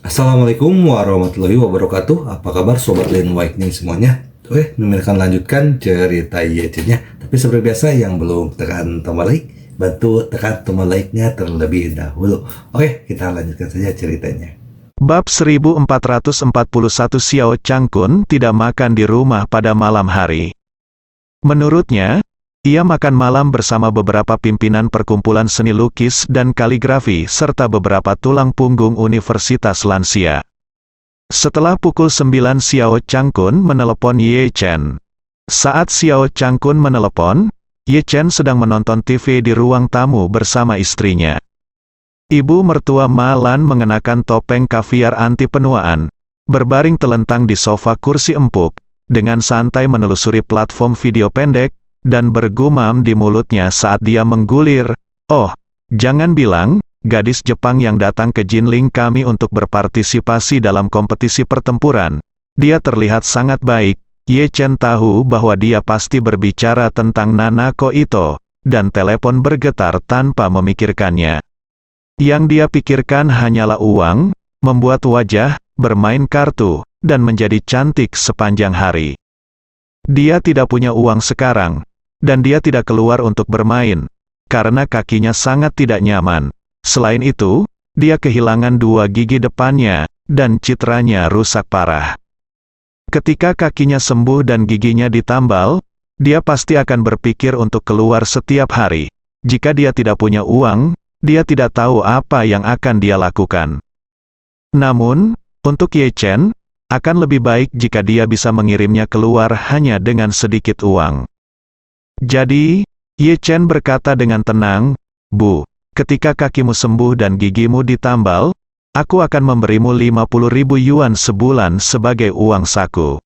Assalamualaikum warahmatullahi wabarakatuh. Apa kabar Sobat Land Awakening semuanya? Oke, kami akan lanjutkan cerita Yechennya. Tapi seperti biasa yang belum tekan tombol like, bantu tekan tombol like-nya terlebih dahulu. Oke, kita lanjutkan saja ceritanya. Bab 1441 Xiao Changkun tidak makan di rumah pada malam hari. Menurutnya, ia makan malam bersama beberapa pimpinan perkumpulan seni lukis dan kaligrafi serta beberapa tulang punggung universitas lansia. Setelah pukul 9 Xiao Changkun menelepon Ye Chen. Saat Xiao Changkun menelepon, Ye Chen sedang menonton TV di ruang tamu bersama istrinya. Ibu mertua Ma Lan mengenakan topeng kaviar anti penuaan, berbaring telentang di sofa kursi empuk, dengan santai menelusuri platform video pendek, dan bergumam di mulutnya saat dia menggulir, "Oh, jangan bilang, gadis Jepang yang datang ke Jinling kami untuk berpartisipasi dalam kompetisi pertempuran. Dia terlihat sangat baik." Ye Chen tahu bahwa dia pasti berbicara tentang Nanako Ito, dan telepon bergetar tanpa memikirkannya. Yang dia pikirkan hanyalah uang, membuat wajah, bermain kartu, dan menjadi cantik sepanjang hari. Dia tidak punya uang sekarang, dan dia tidak keluar untuk bermain, karena kakinya sangat tidak nyaman. Selain itu, dia kehilangan 2 gigi depannya, dan citranya rusak parah. Ketika kakinya sembuh dan giginya ditambal, dia pasti akan berpikir untuk keluar setiap hari. Jika dia tidak punya uang, dia tidak tahu apa yang akan dia lakukan. Namun, untuk Ye Chen, akan lebih baik jika dia bisa mengirimnya keluar hanya dengan sedikit uang. Jadi, Ye Chen berkata dengan tenang, "Bu, ketika kakimu sembuh dan gigimu ditambal, aku akan memberimu 50.000 yuan sebulan sebagai uang saku."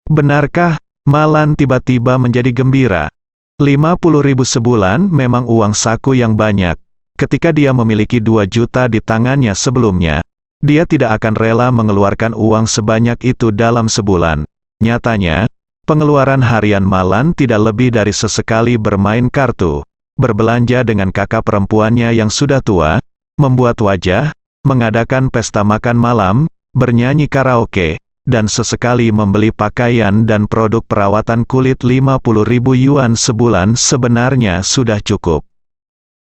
"Benarkah?" Ma Lan tiba-tiba menjadi gembira. 50.000 sebulan memang uang saku yang banyak. Ketika dia memiliki 2 juta di tangannya sebelumnya, dia tidak akan rela mengeluarkan uang sebanyak itu dalam sebulan. Nyatanya, pengeluaran harian Ma Lan tidak lebih dari sesekali bermain kartu, berbelanja dengan kakak perempuannya yang sudah tua, membuat wajah, mengadakan pesta makan malam, bernyanyi karaoke, dan sesekali membeli pakaian dan produk perawatan kulit 50.000 yuan sebulan sebenarnya sudah cukup.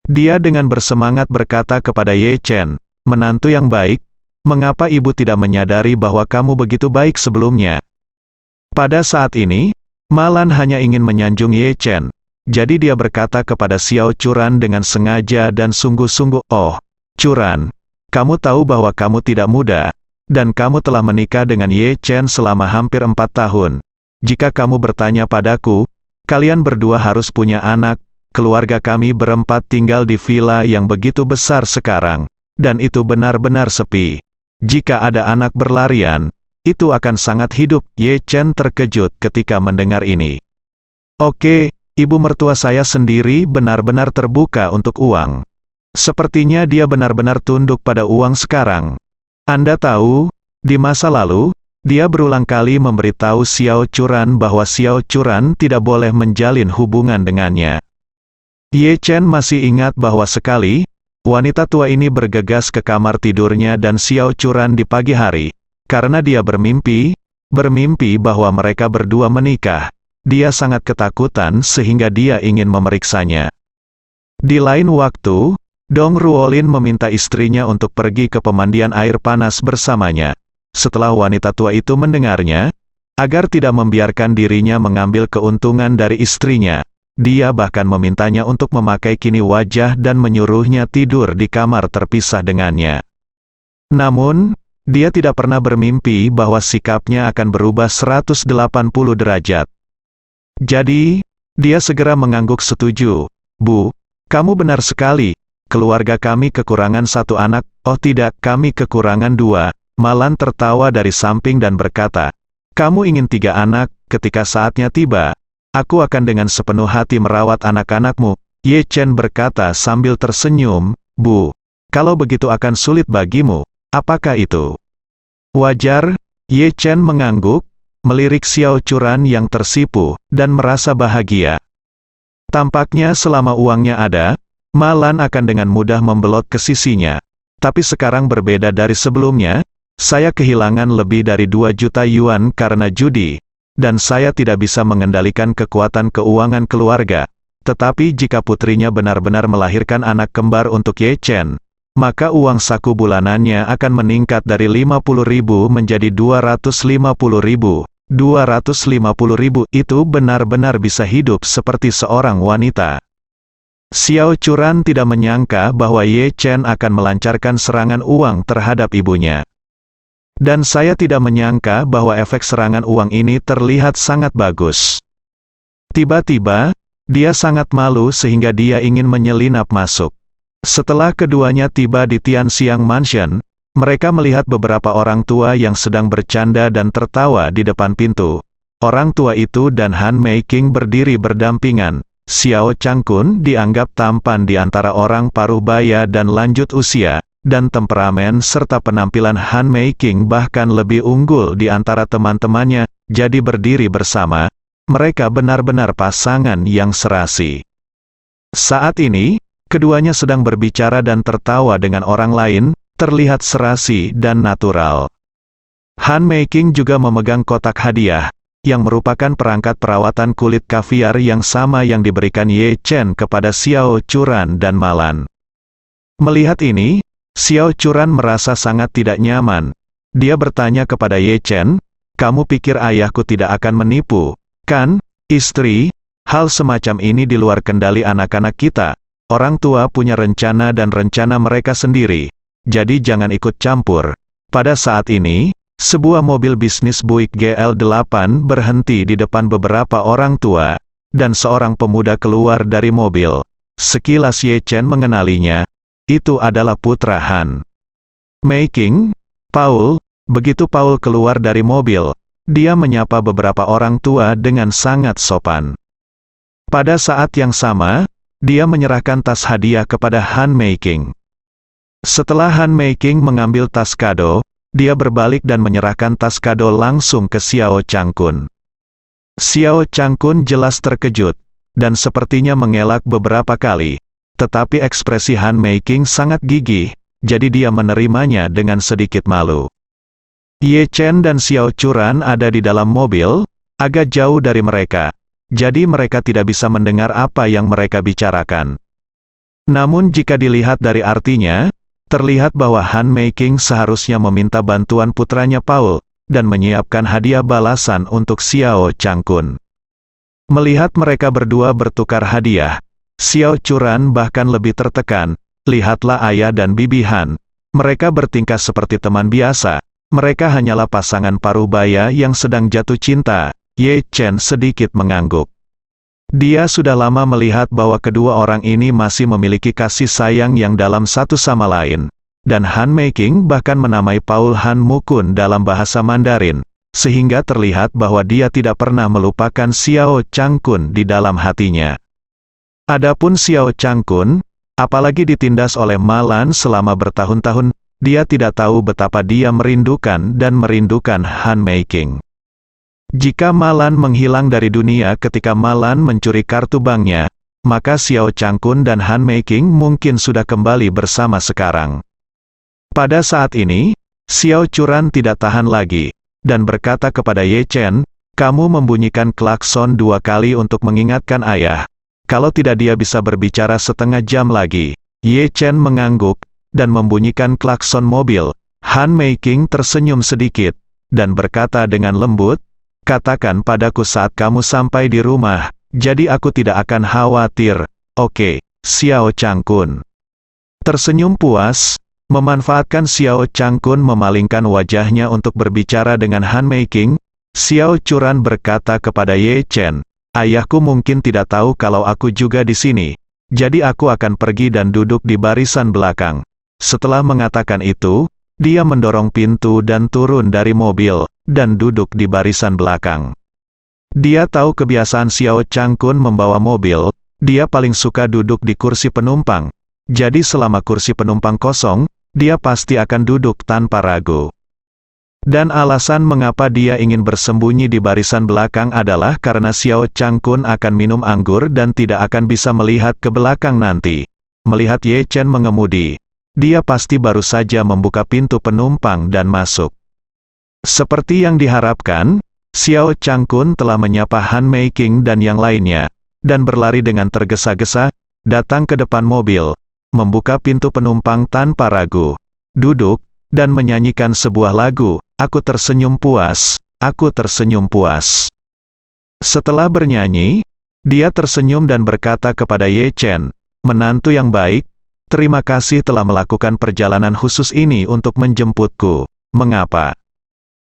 Dia dengan bersemangat berkata kepada Ye Chen, "Menantu yang baik, mengapa ibu tidak menyadari bahwa kamu begitu baik sebelumnya?" Pada saat ini, Ma Lan hanya ingin menyanjung Ye Chen. Jadi dia berkata kepada Xiao Churan dengan sengaja dan sungguh-sungguh, "Oh, Churan, kamu tahu bahwa kamu tidak muda, dan kamu telah menikah dengan Ye Chen selama hampir 4 tahun. Jika kamu bertanya padaku, kalian berdua harus punya anak. Keluarga kami berempat tinggal di villa yang begitu besar sekarang, dan itu benar-benar sepi. Jika ada anak berlarian, itu akan sangat hidup." Ye Chen terkejut ketika mendengar ini. "Oke, ibu mertua saya sendiri benar-benar terbuka untuk uang. Sepertinya dia benar-benar tunduk pada uang sekarang. Anda tahu, di masa lalu, dia berulang kali memberitahu Xiao Churan bahwa Xiao Churan tidak boleh menjalin hubungan dengannya." Ye Chen masih ingat bahwa sekali, wanita tua ini bergegas ke kamar tidurnya dan Xiao Churan di pagi hari, karena dia bermimpi bahwa mereka berdua menikah. Dia sangat ketakutan sehingga dia ingin memeriksanya. Di lain waktu, Dong Ruolin meminta istrinya untuk pergi ke pemandian air panas bersamanya. Setelah wanita tua itu mendengarnya, agar tidak membiarkan dirinya mengambil keuntungan dari istrinya, dia bahkan memintanya untuk memakai kini wajah dan menyuruhnya tidur di kamar terpisah dengannya. Namun, dia tidak pernah bermimpi bahwa sikapnya akan berubah 180 derajat. Jadi, dia segera mengangguk setuju. "Bu, kamu benar sekali. Keluarga kami kekurangan 1 anak, oh tidak, kami kekurangan 2. Ma Lan tertawa dari samping dan berkata, "Kamu ingin 3 anak, ketika saatnya tiba, aku akan dengan sepenuh hati merawat anak-anakmu." Ye Chen berkata sambil tersenyum, "Bu, kalau begitu akan sulit bagimu, apakah itu?" "Wajar." Ye Chen mengangguk, melirik Xiao Churan yang tersipu, dan merasa bahagia. Tampaknya selama uangnya ada, Ma Lan akan dengan mudah membelot ke sisinya. Tapi sekarang berbeda dari sebelumnya, saya kehilangan lebih dari 2 juta yuan karena judi, dan saya tidak bisa mengendalikan kekuatan keuangan keluarga. Tetapi jika putrinya benar-benar melahirkan anak kembar untuk Ye Chen, maka uang saku bulanannya akan meningkat dari 50.000 menjadi 250.000. 250.000 itu benar-benar bisa hidup seperti seorang wanita. Xiao Churan tidak menyangka bahwa Ye Chen akan melancarkan serangan uang terhadap ibunya. Dan saya tidak menyangka bahwa efek serangan uang ini terlihat sangat bagus. Tiba-tiba, dia sangat malu sehingga dia ingin menyelinap masuk. Setelah keduanya tiba di Tianxiang Mansion, mereka melihat beberapa orang tua yang sedang bercanda dan tertawa di depan pintu. Orang tua itu dan Han Meiking berdiri berdampingan. Xiao Changkun dianggap tampan di antara orang paruh baya dan lanjut usia, dan temperamen serta penampilan Han Meiking bahkan lebih unggul di antara teman-temannya, jadi berdiri bersama. Mereka benar-benar pasangan yang serasi. Saat ini, keduanya sedang berbicara dan tertawa dengan orang lain, terlihat serasi dan natural. Han Meiking juga memegang kotak hadiah, yang merupakan perangkat perawatan kulit kaviar yang sama yang diberikan Ye Chen kepada Xiao Churan dan Malan. Melihat ini, Xiao Churan merasa sangat tidak nyaman. Dia bertanya kepada Ye Chen, "Kamu pikir ayahku tidak akan menipu, kan, istri? Hal semacam ini di luar kendali anak-anak kita. Orang tua punya rencana dan rencana mereka sendiri. Jadi jangan ikut campur." Pada saat ini, sebuah mobil bisnis Buick GL8 berhenti di depan beberapa orang tua, dan seorang pemuda keluar dari mobil. Sekilas Ye Chen mengenalinya. Itu adalah putra Han Meiking, Paul. Begitu Paul keluar dari mobil, dia menyapa beberapa orang tua dengan sangat sopan. Pada saat yang sama, dia menyerahkan tas hadiah kepada Han Meiking. Setelah Han Meiking mengambil tas kado, dia berbalik dan menyerahkan tas kado langsung ke Xiao Changkun. Xiao Changkun jelas terkejut, dan sepertinya mengelak beberapa kali. Tetapi ekspresi Han Meiking sangat gigih, jadi dia menerimanya dengan sedikit malu. Ye Chen dan Xiao Churan ada di dalam mobil, agak jauh dari mereka, jadi mereka tidak bisa mendengar apa yang mereka bicarakan. Namun jika dilihat dari artinya, terlihat bahwa Han Meiking seharusnya meminta bantuan putranya Paul, dan menyiapkan hadiah balasan untuk Xiao Changkun. Melihat mereka berdua bertukar hadiah, Xiao Churan bahkan lebih tertekan. Lihatlah ayah dan bibi Han. Mereka bertingkah seperti teman biasa. Mereka hanyalah pasangan paruh baya yang sedang jatuh cinta. Ye Chen sedikit mengangguk. Dia sudah lama melihat bahwa kedua orang ini masih memiliki kasih sayang yang dalam satu sama lain. Dan Han Meiking bahkan menamai Paul Han Mukun dalam bahasa Mandarin, sehingga terlihat bahwa dia tidak pernah melupakan Xiao Changkun di dalam hatinya. Adapun Xiao Changkun, apalagi ditindas oleh Malan selama bertahun-tahun, dia tidak tahu betapa dia merindukan Han Meiking. Jika Malan menghilang dari dunia ketika Malan mencuri kartu banknya, maka Xiao Changkun dan Han Meiking mungkin sudah kembali bersama sekarang. Pada saat ini, Xiao Churan tidak tahan lagi, dan berkata kepada Ye Chen, "Kamu membunyikan klakson 2 kali untuk mengingatkan ayah. Kalau tidak dia bisa berbicara setengah jam lagi." Ye Chen mengangguk, dan membunyikan klakson mobil. Han Meiking tersenyum sedikit, dan berkata dengan lembut, "Katakan padaku saat kamu sampai di rumah, jadi aku tidak akan khawatir." "Oke, Xiao Changkun." Tersenyum puas, memanfaatkan Xiao Changkun memalingkan wajahnya untuk berbicara dengan Han Meiking, Xiao Churan berkata kepada Ye Chen, "Ayahku mungkin tidak tahu kalau aku juga di sini, jadi aku akan pergi dan duduk di barisan belakang." Setelah mengatakan itu, dia mendorong pintu dan turun dari mobil, dan duduk di barisan belakang. Dia tahu kebiasaan Xiao Changkun membawa mobil, dia paling suka duduk di kursi penumpang. Jadi selama kursi penumpang kosong, dia pasti akan duduk tanpa ragu. Dan alasan mengapa dia ingin bersembunyi di barisan belakang adalah karena Xiao Changkun akan minum anggur dan tidak akan bisa melihat ke belakang nanti. Melihat Ye Chen mengemudi, dia pasti baru saja membuka pintu penumpang dan masuk. Seperti yang diharapkan, Xiao Changkun telah menyapa Han Meiking dan yang lainnya, dan berlari dengan tergesa-gesa, datang ke depan mobil, membuka pintu penumpang tanpa ragu, duduk, dan menyanyikan sebuah lagu, "Aku tersenyum puas, aku tersenyum puas." Setelah bernyanyi, dia tersenyum dan berkata kepada Ye Chen, "Menantu yang baik, terima kasih telah melakukan perjalanan khusus ini untuk menjemputku. Mengapa?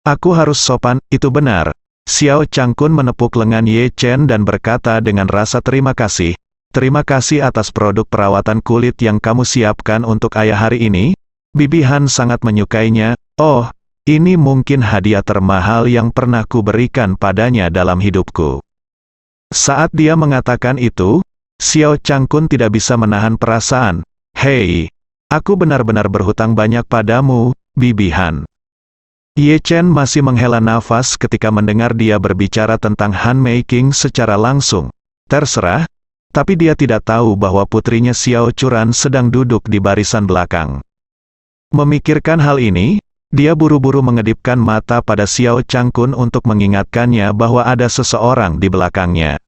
Aku harus sopan, itu benar." Xiao Changkun menepuk lengan Ye Chen dan berkata dengan rasa terima kasih, "Terima kasih atas produk perawatan kulit yang kamu siapkan untuk ayah hari ini. Bibi Han sangat menyukainya. Oh, ini mungkin hadiah termahal yang pernah kuberikan padanya dalam hidupku." Saat dia mengatakan itu, Xiao Changkun tidak bisa menahan perasaan. "Hei, aku benar-benar berhutang banyak padamu, Bibi Han." Ye Chen masih menghela nafas ketika mendengar dia berbicara tentang Han Meiking secara langsung. Terserah, tapi dia tidak tahu bahwa putrinya Xiao Churan sedang duduk di barisan belakang. Memikirkan hal ini, dia buru-buru mengedipkan mata pada Xiao Changkun untuk mengingatkannya bahwa ada seseorang di belakangnya.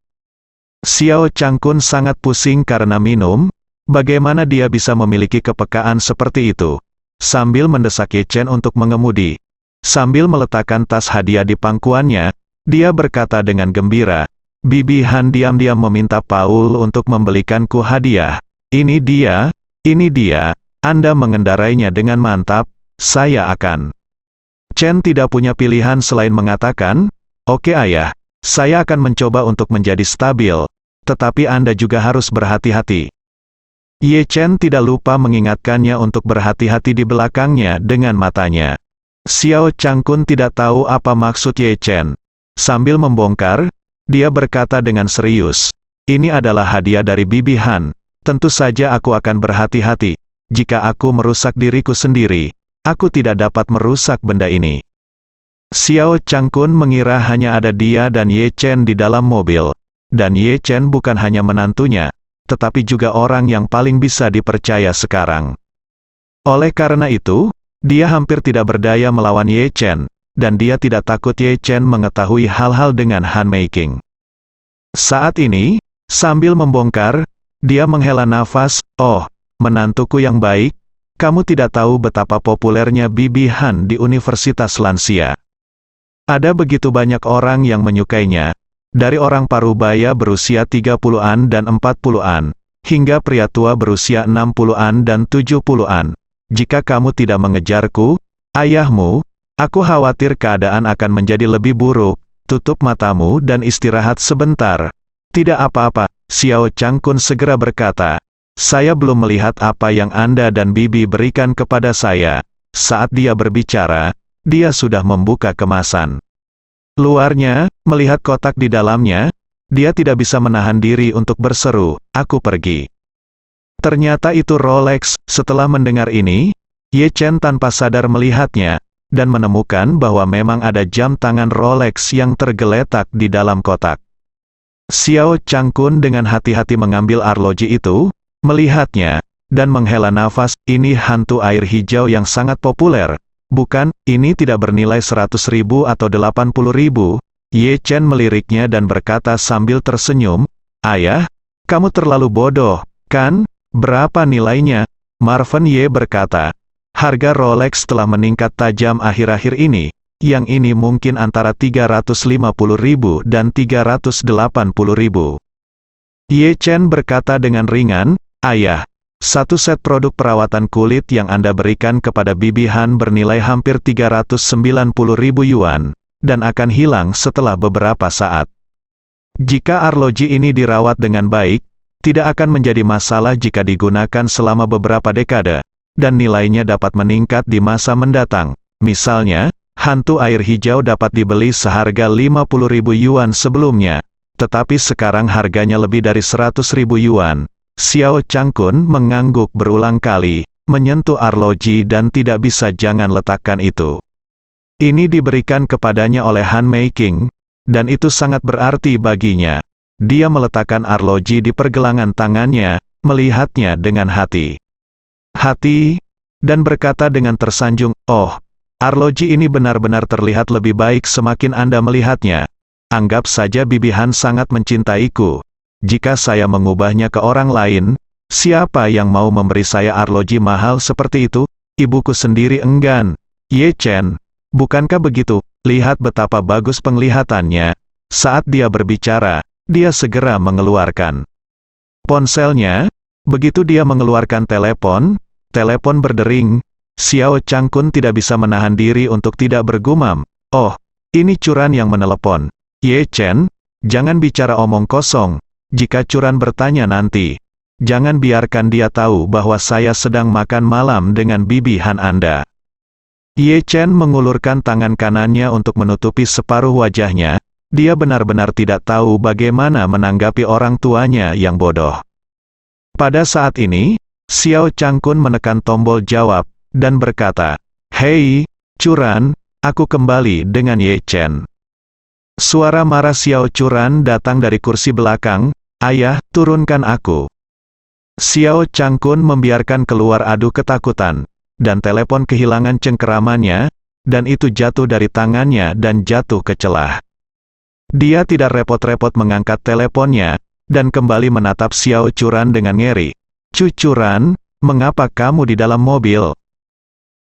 Xiao Changkun sangat pusing karena minum, bagaimana dia bisa memiliki kepekaan seperti itu. Sambil mendesak Ye Chen untuk mengemudi, sambil meletakkan tas hadiah di pangkuannya, dia berkata dengan gembira, "Bibi Han diam-diam meminta Paul untuk membelikanku hadiah. Ini dia, Anda mengendarainya dengan mantap, saya akan." Chen tidak punya pilihan selain mengatakan, "Oke ayah, saya akan mencoba untuk menjadi stabil, tetapi Anda juga harus berhati-hati." Ye Chen tidak lupa mengingatkannya untuk berhati-hati di belakangnya dengan matanya. Xiao Changkun tidak tahu apa maksud Ye Chen. Sambil membongkar, dia berkata dengan serius, "Ini adalah hadiah dari Bibi Han. Tentu saja aku akan berhati-hati. Jika aku merusak diriku sendiri, aku tidak dapat merusak benda ini." Xiao Changkun mengira hanya ada dia dan Ye Chen di dalam mobil. Dan Ye Chen bukan hanya menantunya, tetapi juga orang yang paling bisa dipercaya sekarang. Oleh karena itu, dia hampir tidak berdaya melawan Ye Chen, dan dia tidak takut Ye Chen mengetahui hal-hal dengan Han Meiking. Saat ini, sambil membongkar, dia menghela nafas, "Oh, menantuku yang baik, kamu tidak tahu betapa populernya Bibi Han di Universitas Lansia. Ada begitu banyak orang yang menyukainya, dari orang parubaya berusia 30-an dan 40-an, hingga pria tua berusia 60-an dan 70-an. Jika kamu tidak mengejarku, ayahmu, aku khawatir keadaan akan menjadi lebih buruk. Tutup matamu dan istirahat sebentar." "Tidak apa-apa," Xiao Changkun segera berkata. "Saya belum melihat apa yang Anda dan Bibi berikan kepada saya." Saat dia berbicara, dia sudah membuka kemasan. Luarnya, melihat kotak di dalamnya, dia tidak bisa menahan diri untuk berseru, "Aku pergi." Ternyata itu Rolex. Setelah mendengar ini, Ye Chen tanpa sadar melihatnya, dan menemukan bahwa memang ada jam tangan Rolex yang tergeletak di dalam kotak. Xiao Changkun dengan hati-hati mengambil arloji itu, melihatnya, dan menghela nafas. "Ini hantu air hijau yang sangat populer. Bukan, ini tidak bernilai 100.000 atau 80.000. Ye Chen meliriknya dan berkata sambil tersenyum, "Ayah, kamu terlalu bodoh, kan? Berapa nilainya?" Marvin Ye berkata, "Harga Rolex telah meningkat tajam akhir-akhir ini. Yang ini mungkin antara 350.000 dan 380.000. Ye Chen berkata dengan ringan, "Ayah, satu set produk perawatan kulit yang Anda berikan kepada Bibi Han bernilai hampir 390.000 yuan, dan akan hilang setelah beberapa saat. Jika arloji ini dirawat dengan baik, tidak akan menjadi masalah jika digunakan selama beberapa dekade, dan nilainya dapat meningkat di masa mendatang. Misalnya, hantu air hijau dapat dibeli seharga 50.000 yuan sebelumnya, tetapi sekarang harganya lebih dari 100.000 yuan. Xiao Changkun mengangguk berulang kali, menyentuh arloji dan tidak bisa jangan letakkan itu. Ini diberikan kepadanya oleh Han Meiking, dan itu sangat berarti baginya. Dia meletakkan arloji di pergelangan tangannya, melihatnya dengan hati-hati, dan berkata dengan tersanjung, "Oh, arloji ini benar-benar terlihat lebih baik semakin Anda melihatnya. Anggap saja Bibi Han sangat mencintaiku. Jika saya mengubahnya ke orang lain, siapa yang mau memberi saya arloji mahal seperti itu? Ibuku sendiri enggan." "Ye Chen, bukankah begitu? Lihat betapa bagus penglihatannya." Saat dia berbicara, dia segera mengeluarkan ponselnya. Begitu dia mengeluarkan telepon berdering. Xiao Changkun tidak bisa menahan diri untuk tidak bergumam, "Oh, ini Curan yang menelepon. Ye Chen, jangan bicara omong kosong. Jika Curan bertanya nanti, jangan biarkan dia tahu bahwa saya sedang makan malam dengan Bibi Han Anda." Ye Chen mengulurkan tangan kanannya untuk menutupi separuh wajahnya. Dia benar-benar tidak tahu bagaimana menanggapi orang tuanya yang bodoh. Pada saat ini, Xiao Changkun menekan tombol jawab, dan berkata, "Hei, Curan, aku kembali dengan Ye Chen." Suara marah Xiao Curan datang dari kursi belakang, "Ayah, turunkan aku." Xiao Changkun membiarkan keluar adu ketakutan, dan telepon kehilangan cengkeramannya, dan itu jatuh dari tangannya dan jatuh ke celah. Dia tidak repot-repot mengangkat teleponnya, dan kembali menatap Xiao Curan dengan ngeri. "Curan, mengapa kamu di dalam mobil?"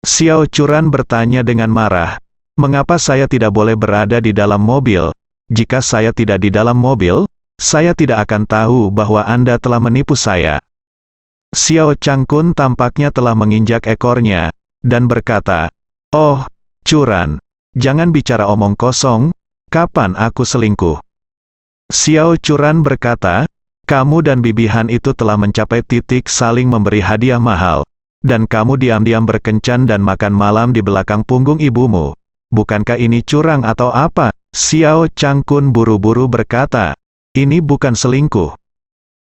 Xiao Curan bertanya dengan marah, "Mengapa saya tidak boleh berada di dalam mobil? Jika saya tidak di dalam mobil, saya tidak akan tahu bahwa Anda telah menipu saya." Xiao Changkun tampaknya telah menginjak ekornya, dan berkata, "Oh, Curan, jangan bicara omong kosong. Kapan aku selingkuh?" Xiao Curan berkata, "Kamu dan Bibi Han itu telah mencapai titik saling memberi hadiah mahal, dan kamu diam-diam berkencan dan makan malam di belakang punggung ibumu. Bukankah ini curang atau apa?" Xiao Changkun buru-buru berkata, "Ini bukan selingkuh.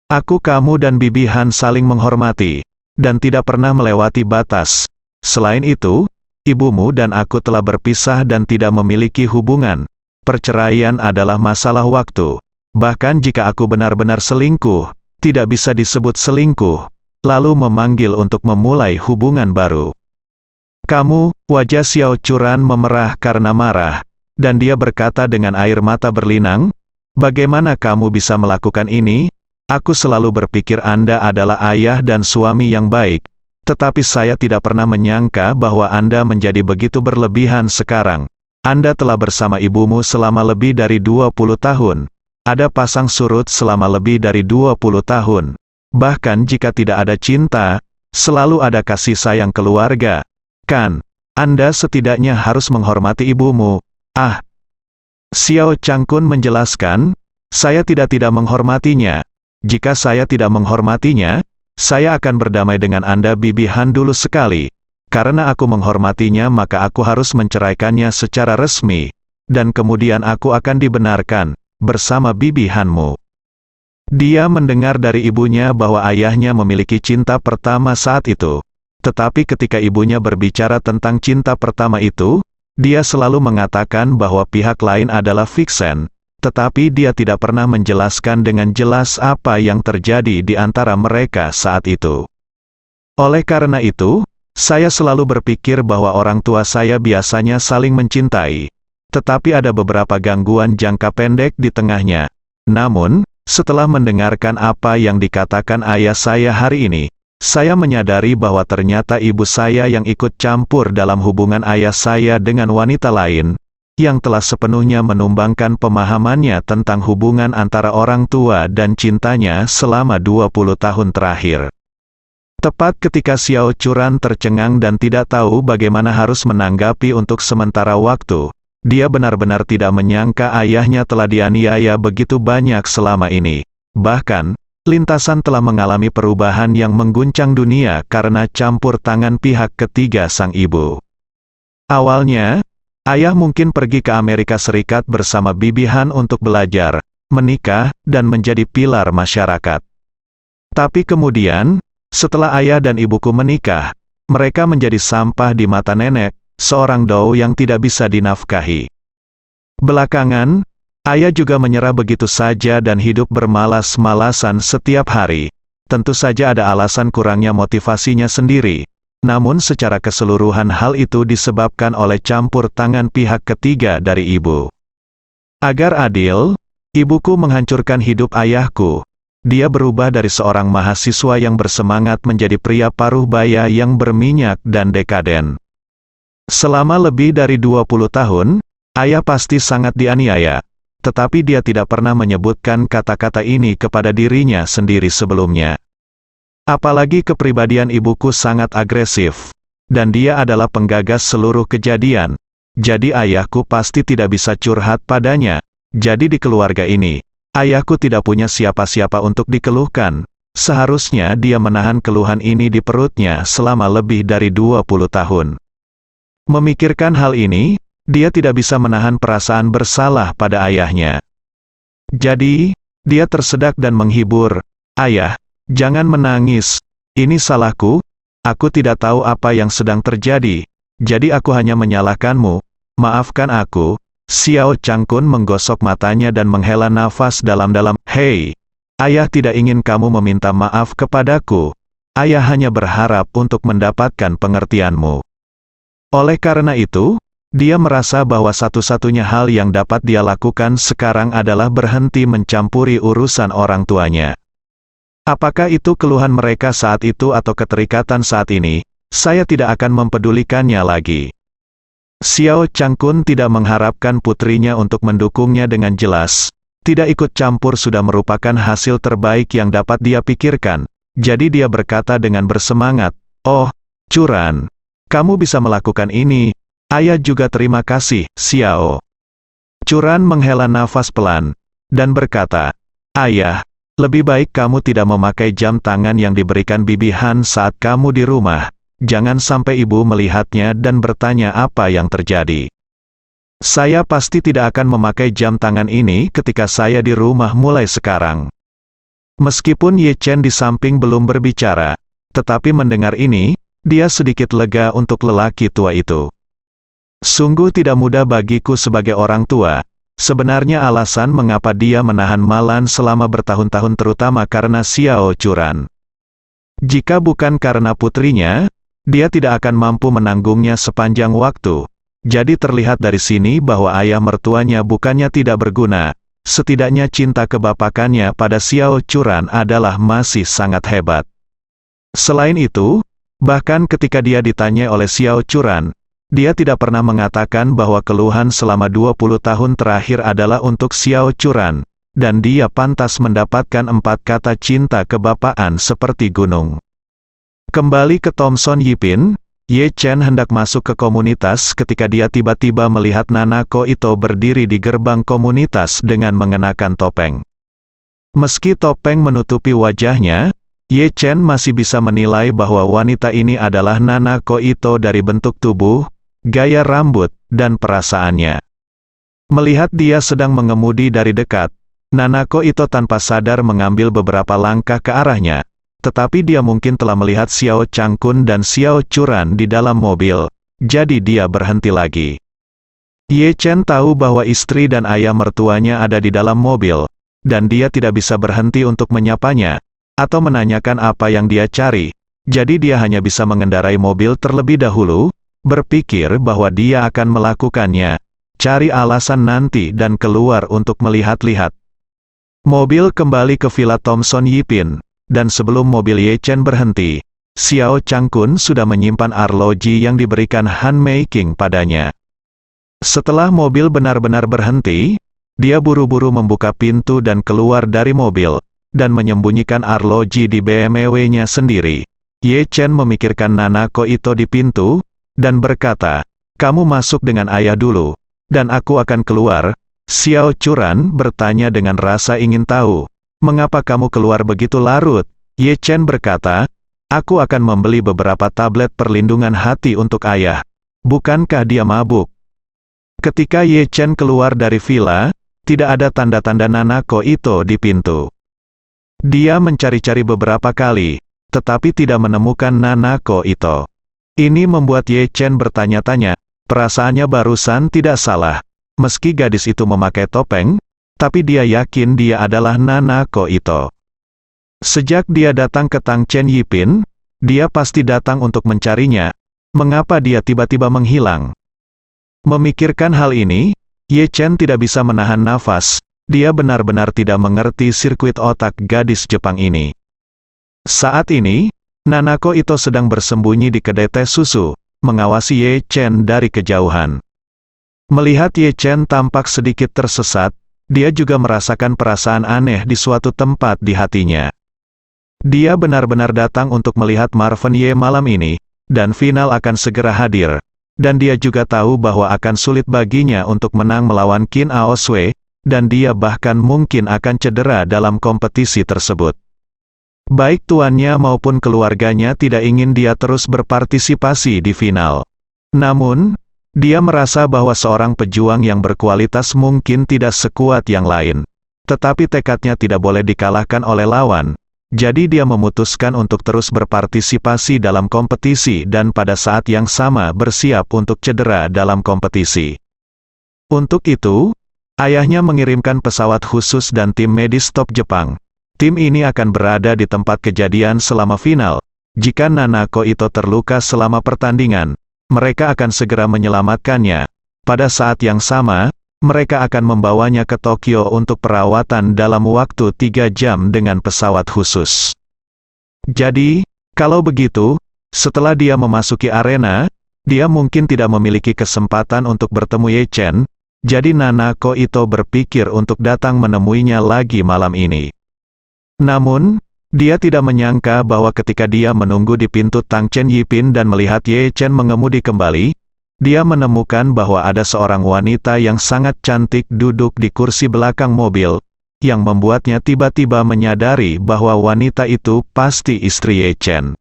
Aku, kamu dan Bibi Han saling menghormati, dan tidak pernah melewati batas. Selain itu, ibumu dan aku telah berpisah dan tidak memiliki hubungan. Perceraian adalah masalah waktu. Bahkan jika aku benar-benar selingkuh, tidak bisa disebut selingkuh, lalu memanggil untuk memulai hubungan baru." "Kamu," wajah Xiao Curan memerah karena marah, dan dia berkata dengan air mata berlinang, "Bagaimana kamu bisa melakukan ini? Aku selalu berpikir Anda adalah ayah dan suami yang baik, tetapi saya tidak pernah menyangka bahwa Anda menjadi begitu berlebihan sekarang. Anda telah bersama ibumu selama lebih dari 20 tahun. Ada pasang surut selama lebih dari 20 tahun. Bahkan jika tidak ada cinta, selalu ada kasih sayang keluarga. Kan? Anda setidaknya harus menghormati ibumu." "Ah." Xiao Changkun menjelaskan, "Saya tidak menghormatinya. Jika saya tidak menghormatinya, saya akan berdamai dengan Anda Bibi Han dulu sekali. Karena aku menghormatinya maka aku harus menceraikannya secara resmi, dan kemudian aku akan dibenarkan, bersama Bibi Hanmu." Dia mendengar dari ibunya bahwa ayahnya memiliki cinta pertama saat itu. Tetapi ketika ibunya berbicara tentang cinta pertama itu, dia selalu mengatakan bahwa pihak lain adalah fiksen, tetapi dia tidak pernah menjelaskan dengan jelas apa yang terjadi di antara mereka saat itu. Oleh karena itu, saya selalu berpikir bahwa orang tua saya biasanya saling mencintai, tetapi ada beberapa gangguan jangka pendek di tengahnya. Namun, setelah mendengarkan apa yang dikatakan ayah saya hari ini, saya menyadari bahwa ternyata ibu saya yang ikut campur dalam hubungan ayah saya dengan wanita lain, yang telah sepenuhnya menumbangkan pemahamannya tentang hubungan antara orang tua dan cintanya selama 20 tahun terakhir. Tepat ketika Xiao Curan tercengang dan tidak tahu bagaimana harus menanggapi untuk sementara waktu, dia benar-benar tidak menyangka ayahnya telah dianiaya begitu banyak selama ini. Bahkan, lintasan telah mengalami perubahan yang mengguncang dunia karena campur tangan pihak ketiga sang ibu. Awalnya, ayah mungkin pergi ke Amerika Serikat bersama Bibi Han untuk belajar, menikah, dan menjadi pilar masyarakat. Tapi kemudian, setelah ayah dan ibuku menikah, mereka menjadi sampah di mata nenek, seorang dou yang tidak bisa dinafkahi. Belakangan, ayah juga menyerah begitu saja dan hidup bermalas-malasan setiap hari. Tentu saja ada alasan kurangnya motivasinya sendiri. namun secara keseluruhan hal itu disebabkan oleh campur tangan pihak ketiga dari ibu. Agar adil, ibuku menghancurkan hidup ayahku. Dia berubah dari seorang mahasiswa yang bersemangat menjadi pria paruh baya yang berminyak dan dekaden. Selama lebih dari 20 tahun, ayah pasti sangat dianiaya. Tetapi dia tidak pernah menyebutkan kata-kata ini kepada dirinya sendiri sebelumnya. Apalagi kepribadian ibuku sangat agresif. Dan dia adalah penggagas seluruh kejadian. Jadi ayahku pasti tidak bisa curhat padanya. Jadi di keluarga ini, ayahku tidak punya siapa-siapa untuk dikeluhkan. Seharusnya dia menahan keluhan ini di perutnya selama lebih dari 20 tahun. Memikirkan hal ini, dia tidak bisa menahan perasaan bersalah pada ayahnya. Jadi, dia tersedak dan menghibur, "Ayah, jangan menangis. Ini salahku. Aku tidak tahu apa yang sedang terjadi. Jadi aku hanya menyalahkanmu. Maafkan aku." Xiao Changkun menggosok matanya dan menghela nafas dalam-dalam. "Hei, ayah tidak ingin kamu meminta maaf kepadaku. Ayah hanya berharap untuk mendapatkan pengertianmu." Oleh karena itu, dia merasa bahwa satu-satunya hal yang dapat dia lakukan sekarang adalah berhenti mencampuri urusan orang tuanya. Apakah itu keluhan mereka saat itu atau keterikatan saat ini, saya tidak akan mempedulikannya lagi. Xiao Changkun tidak mengharapkan putrinya untuk mendukungnya dengan jelas. Tidak ikut campur sudah merupakan hasil terbaik yang dapat dia pikirkan. Jadi dia berkata dengan bersemangat, "Oh, Curan, kamu bisa melakukan ini. Ayah juga terima kasih, Xiao." Curan menghela nafas pelan, dan berkata, "Ayah, lebih baik kamu tidak memakai jam tangan yang diberikan Bibi Han saat kamu di rumah. Jangan sampai ibu melihatnya dan bertanya apa yang terjadi. Saya pasti tidak akan memakai jam tangan ini ketika saya di rumah mulai sekarang." Meskipun Ye Chen di samping belum berbicara, tetapi mendengar ini, dia sedikit lega untuk lelaki tua itu. Sungguh tidak mudah bagiku sebagai orang tua. Sebenarnya alasan mengapa dia menahan Malan selama bertahun-tahun terutama karena Xiao Curan. Jika bukan karena putrinya, dia tidak akan mampu menanggungnya sepanjang waktu. Jadi terlihat dari sini bahwa ayah mertuanya bukannya tidak berguna, setidaknya cinta kebapakannya pada Xiao Curan adalah masih sangat hebat. Selain itu, bahkan ketika dia ditanya oleh Xiao Curan, dia tidak pernah mengatakan bahwa keluhan selama 20 tahun terakhir adalah untuk Xiao Curan, dan dia pantas mendapatkan 4 kata cinta kebapaan seperti gunung. Kembali ke Thomson Yipin, Ye Chen hendak masuk ke komunitas ketika dia tiba-tiba melihat Nanako Ito berdiri di gerbang komunitas dengan mengenakan topeng. Meski topeng menutupi wajahnya, Ye Chen masih bisa menilai bahwa wanita ini adalah Nanako Ito dari bentuk tubuh, gaya rambut, dan perasaannya. Melihat dia sedang mengemudi dari dekat, Nanako Ito tanpa sadar mengambil beberapa langkah ke arahnya. Tetapi dia mungkin telah melihat Xiao Changkun dan Xiao Curan di dalam mobil, jadi dia berhenti lagi. Ye Chen tahu bahwa istri dan ayah mertuanya ada di dalam mobil, dan dia tidak bisa berhenti untuk menyapanya, atau menanyakan apa yang dia cari, jadi dia hanya bisa mengendarai mobil terlebih dahulu, berpikir bahwa dia akan melakukannya, cari alasan nanti dan keluar untuk melihat-lihat. Mobil kembali ke Villa Thomson Yipin, dan sebelum mobil Ye Chen berhenti, Xiao Changkun sudah menyimpan arloji yang diberikan Han Mei King padanya. Setelah mobil benar-benar berhenti, dia buru-buru membuka pintu dan keluar dari mobil, dan menyembunyikan arloji di BMW-nya sendiri. Ye Chen memikirkan Nanako Ito di pintu, dan berkata, "Kamu masuk dengan ayah dulu, dan aku akan keluar." Xiao Curan bertanya dengan rasa ingin tahu, "Mengapa kamu keluar begitu larut?" Ye Chen berkata, "Aku akan membeli beberapa tablet perlindungan hati untuk ayah. Bukankah dia mabuk?" Ketika Ye Chen keluar dari villa, tidak ada tanda-tanda Nanako Ito di pintu. Dia mencari-cari beberapa kali, tetapi tidak menemukan Nanako Ito. Ini membuat Ye Chen bertanya-tanya, perasaannya barusan tidak salah. Meski gadis itu memakai topeng, tapi dia yakin dia adalah Nanako Ito. Sejak dia datang ke Tang Chen Yipin, dia pasti datang untuk mencarinya. Mengapa dia tiba-tiba menghilang? Memikirkan hal ini, Ye Chen tidak bisa menahan nafas. Dia benar-benar tidak mengerti sirkuit otak gadis Jepang ini. Saat ini, Nanako Ito sedang bersembunyi di kedai teh susu, mengawasi Ye Chen dari kejauhan. Melihat Ye Chen tampak sedikit tersesat, dia juga merasakan perasaan aneh di suatu tempat di hatinya. Dia benar-benar datang untuk melihat Marvin Ye malam ini, dan final akan segera hadir. Dan dia juga tahu bahwa akan sulit baginya untuk menang melawan Qin Aoswei, dan dia bahkan mungkin akan cedera dalam kompetisi tersebut. Baik tuannya maupun keluarganya tidak ingin dia terus berpartisipasi di final. Namun, dia merasa bahwa seorang pejuang yang berkualitas mungkin tidak sekuat yang lain. Tetapi tekadnya tidak boleh dikalahkan oleh lawan. Jadi dia memutuskan untuk terus berpartisipasi dalam kompetisi dan pada saat yang sama bersiap untuk cedera dalam kompetisi. Untuk itu, ayahnya mengirimkan pesawat khusus dan tim medis top Jepang. Tim ini akan berada di tempat kejadian selama final. Jika Nanako Ito terluka selama pertandingan, mereka akan segera menyelamatkannya. Pada saat yang sama, mereka akan membawanya ke Tokyo untuk perawatan dalam waktu 3 jam dengan pesawat khusus. Jadi, kalau begitu, setelah dia memasuki arena, dia mungkin tidak memiliki kesempatan untuk bertemu Ye Chen, jadi Nanako Ito berpikir untuk datang menemuinya lagi malam ini. Namun, dia tidak menyangka bahwa ketika dia menunggu di pintu Tang Chen Yipin dan melihat Ye Chen mengemudi kembali, dia menemukan bahwa ada seorang wanita yang sangat cantik duduk di kursi belakang mobil, yang membuatnya tiba-tiba menyadari bahwa wanita itu pasti istri Ye Chen.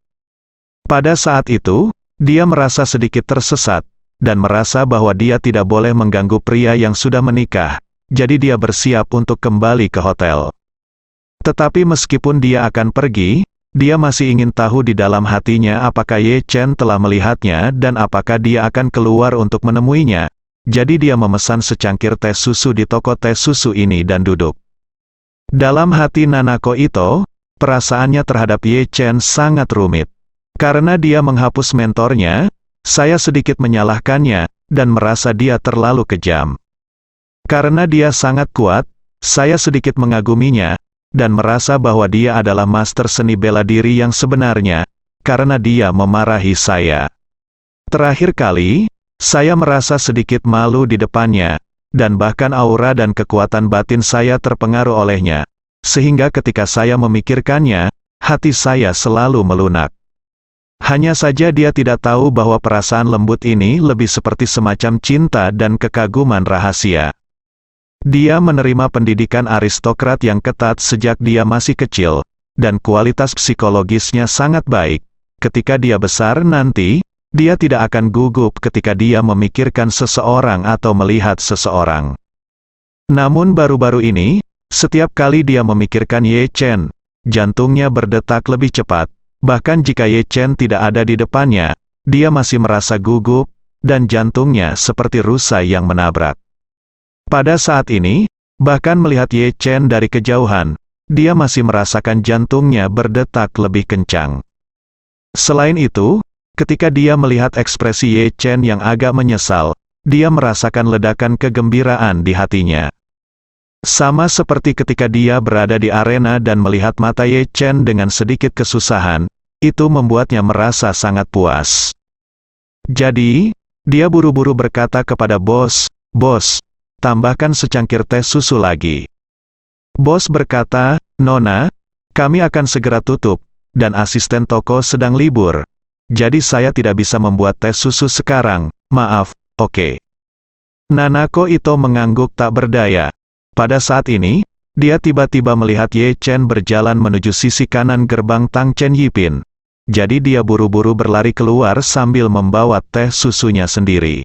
Pada saat itu, dia merasa sedikit tersesat, dan merasa bahwa dia tidak boleh mengganggu pria yang sudah menikah, jadi dia bersiap untuk kembali ke hotel. Tetapi meskipun dia akan pergi, dia masih ingin tahu di dalam hatinya apakah Ye Chen telah melihatnya dan apakah dia akan keluar untuk menemuinya. Jadi dia memesan secangkir teh susu di toko teh susu ini dan duduk. Dalam hati Nanako Ito, perasaannya terhadap Ye Chen sangat rumit. Karena dia menghapus mentornya, saya sedikit menyalahkannya, dan merasa dia terlalu kejam. Karena dia sangat kuat, saya sedikit mengaguminya, dan merasa bahwa dia adalah master seni bela diri yang sebenarnya, karena dia memarahi saya. Terakhir kali, saya merasa sedikit malu di depannya, dan bahkan aura dan kekuatan batin saya terpengaruh olehnya, sehingga ketika saya memikirkannya, hati saya selalu melunak. Hanya saja dia tidak tahu bahwa perasaan lembut ini lebih seperti semacam cinta dan kekaguman rahasia. Dia menerima pendidikan aristokrat yang ketat sejak dia masih kecil, dan kualitas psikologisnya sangat baik. Ketika dia besar nanti, dia tidak akan gugup ketika dia memikirkan seseorang atau melihat seseorang. Namun baru-baru ini, setiap kali dia memikirkan Ye Chen, jantungnya berdetak lebih cepat. Bahkan jika Ye Chen tidak ada di depannya, dia masih merasa gugup, dan jantungnya seperti rusa yang menabrak. Pada saat ini, bahkan melihat Ye Chen dari kejauhan, dia masih merasakan jantungnya berdetak lebih kencang. Selain itu, ketika dia melihat ekspresi Ye Chen yang agak menyesal, dia merasakan ledakan kegembiraan di hatinya. Sama seperti ketika dia berada di arena dan melihat mata Ye Chen dengan sedikit kesusahan, itu membuatnya merasa sangat puas. Jadi, dia buru-buru berkata kepada bos, "Bos, tambahkan secangkir teh susu lagi." Bos berkata, "Nona, kami akan segera tutup, dan asisten toko sedang libur. Jadi saya tidak bisa membuat teh susu sekarang, maaf, oke." Nanako Ito mengangguk tak berdaya. Pada saat ini, dia tiba-tiba melihat Ye Chen berjalan menuju sisi kanan gerbang Tang Chen Yipin. Jadi dia buru-buru berlari keluar sambil membawa teh susunya sendiri.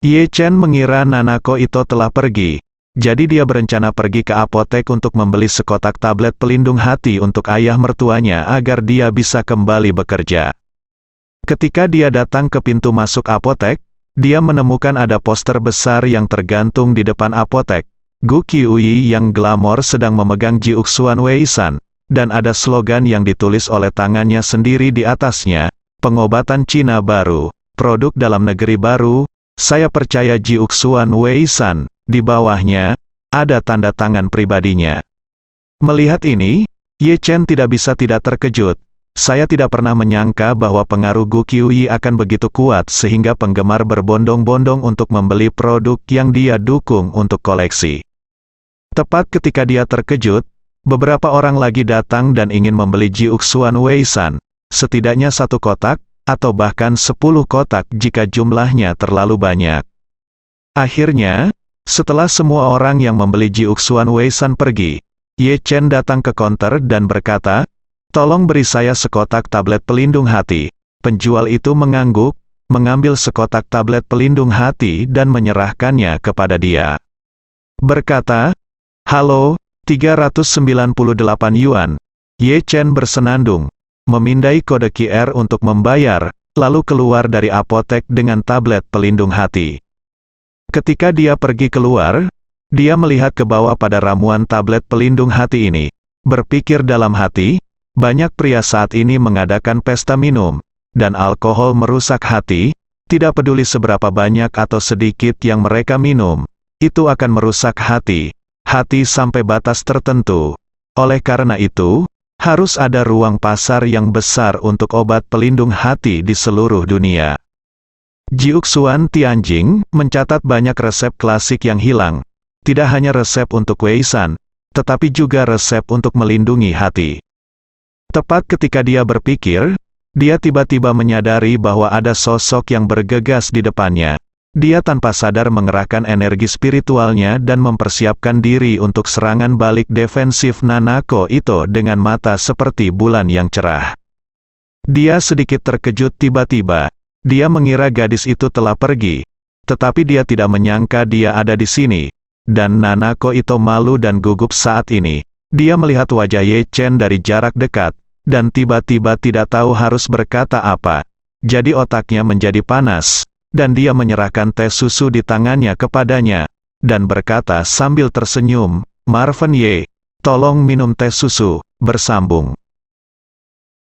Ye Chen mengira Nanako Ito telah pergi, jadi dia berencana pergi ke apotek untuk membeli sekotak tablet pelindung hati untuk ayah mertuanya agar dia bisa kembali bekerja. Ketika dia datang ke pintu masuk apotek, dia menemukan ada poster besar yang tergantung di depan apotek. Gu Qiuyi yang glamor sedang memegang Jiuxuan Wei San, dan ada slogan yang ditulis oleh tangannya sendiri di atasnya, pengobatan Cina baru, produk dalam negeri baru, saya percaya Jiuxuan Weisan, di bawahnya, ada tanda tangan pribadinya. Melihat ini, Ye Chen tidak bisa tidak terkejut. Saya tidak pernah menyangka bahwa pengaruh Gu Qiuyi akan begitu kuat sehingga penggemar berbondong-bondong untuk membeli produk yang dia dukung untuk koleksi. Tepat ketika dia terkejut, beberapa orang lagi datang dan ingin membeli Jiuxuan Weisan, setidaknya 1 kotak, atau bahkan 10 kotak jika jumlahnya terlalu banyak. Akhirnya, setelah semua orang yang membeli Jiuxuan Weisan pergi, Ye Chen datang ke konter dan berkata, "Tolong beri saya sekotak tablet pelindung hati." Penjual itu mengangguk, mengambil sekotak tablet pelindung hati dan menyerahkannya kepada dia. Berkata, "Halo, 398 yuan." Ye Chen bersenandung, memindai kode QR untuk membayar, lalu keluar dari apotek dengan tablet pelindung hati. Ketika dia pergi keluar, dia melihat ke bawah pada ramuan tablet pelindung hati ini, berpikir dalam hati, banyak pria saat ini mengadakan pesta minum, dan alkohol merusak hati, tidak peduli seberapa banyak atau sedikit yang mereka minum, itu akan merusak hati sampai batas tertentu. Oleh karena itu, harus ada ruang pasar yang besar untuk obat pelindung hati di seluruh dunia. Jiuxuan Tianjing mencatat banyak resep klasik yang hilang, tidak hanya resep untuk Weisan, tetapi juga resep untuk melindungi hati. Tepat ketika dia berpikir, dia tiba-tiba menyadari bahwa ada sosok yang bergegas di depannya. Dia tanpa sadar mengerahkan energi spiritualnya dan mempersiapkan diri untuk serangan balik defensif Nanako itu dengan mata seperti bulan yang cerah. Dia sedikit terkejut tiba-tiba. Dia mengira gadis itu telah pergi, tetapi dia tidak menyangka dia ada di sini. Dan Nanako itu malu dan gugup saat ini. Dia melihat wajah Ye Chen dari jarak dekat, dan tiba-tiba tidak tahu harus berkata apa. Jadi otaknya menjadi panas, dan dia menyerahkan teh susu di tangannya kepadanya, dan berkata sambil tersenyum, "Marvin Ye, tolong minum teh susu." Bersambung.